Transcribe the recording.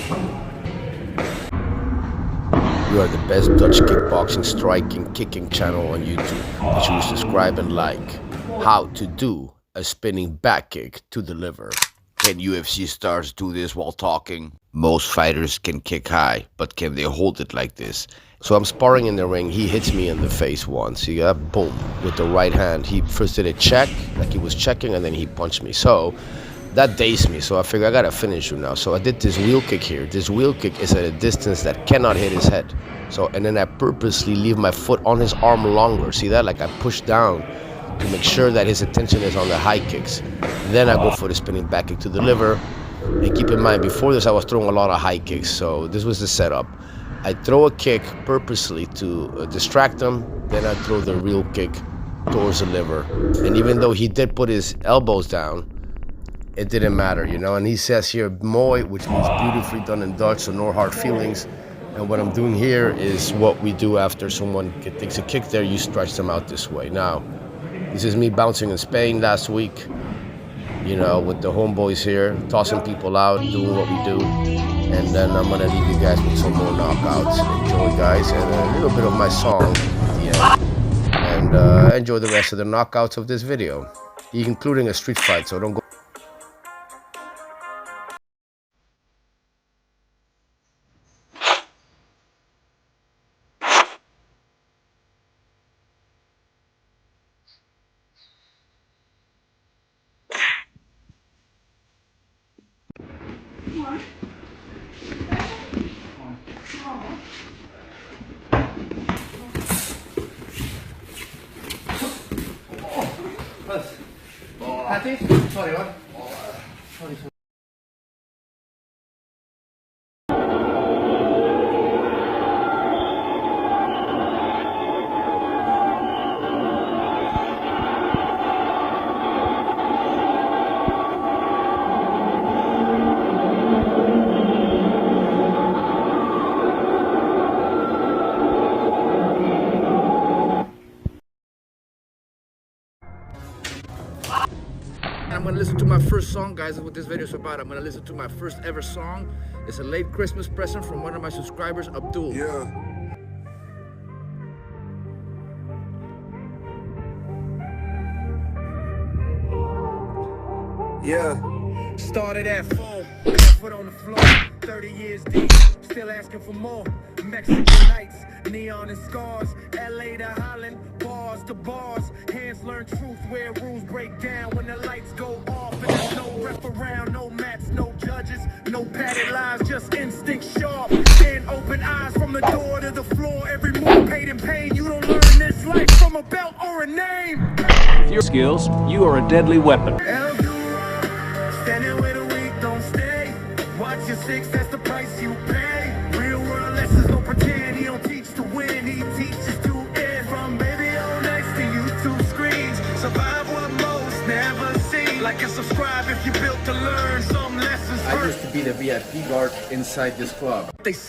We are the best Dutch kickboxing, striking, kicking channel on YouTube. Make sure you subscribe and like. How to do a spinning back kick to the liver. Can UFC stars do this while talking? Most fighters can kick high, but can they hold it like this? So I'm sparring in the ring. He hits me in the face once. He got boom with the right hand. He first did a check, like he was checking, and then he punched me. So that dazed me. So I figured I gotta finish you now. So I did this wheel kick here. This wheel kick is at a distance that cannot hit his head. So, and then I purposely leave my foot on his arm longer. See that? Like I push down to make sure that his attention is on the high kicks. Then I go for the spinning back kick to the liver. And keep in mind, before this I was throwing a lot of high kicks, so this was the setup. I throw a kick purposely to distract him, then I throw the real kick towards the liver. And even though he did put his elbows down, it didn't matter, you know. And he says here, Muay, which means beautifully done in Dutch, so no hard feelings. And what I'm doing here is what we do after someone takes a kick there, you stretch them out this way. Now, this is me bouncing in Spain last week, you know, with the homeboys here, tossing people out, doing what we do. And then I'm gonna leave you guys with some more knockouts. Enjoy, guys, and a little bit of my song at the end. And enjoy the rest of the knockouts of this video, including a street fight, so don't go. Patty? Sorry, what? Sorry. I'm gonna listen to my first song, guys. That's what this video is about. I'm gonna listen to my first ever song. It's a late Christmas present from one of my subscribers, Abdul. Yeah. Yeah. Started at 4, foot on the floor, 30 years deep, still asking for more. Mexican nights, neon and scars, LA to Holland, bars to bars. Hands learn truth where rules break down when the lights go off. And there's no ref around, no mats, no judges, no padded lies, just instinct sharp. Stand open eyes from the door to the floor. Every move paid in pain. You don't learn this life from a belt or a name. With your skills, you are a deadly weapon. Standing where the weak don't stay. Watch your six, that's the price you pay. Real world lessons, don't pretend. He don't teach to win, he teaches to end. From baby on next to YouTube screens. Survive what most never see. Like and subscribe if you built to learn some lessons. I used to be the VIP guard inside this club. They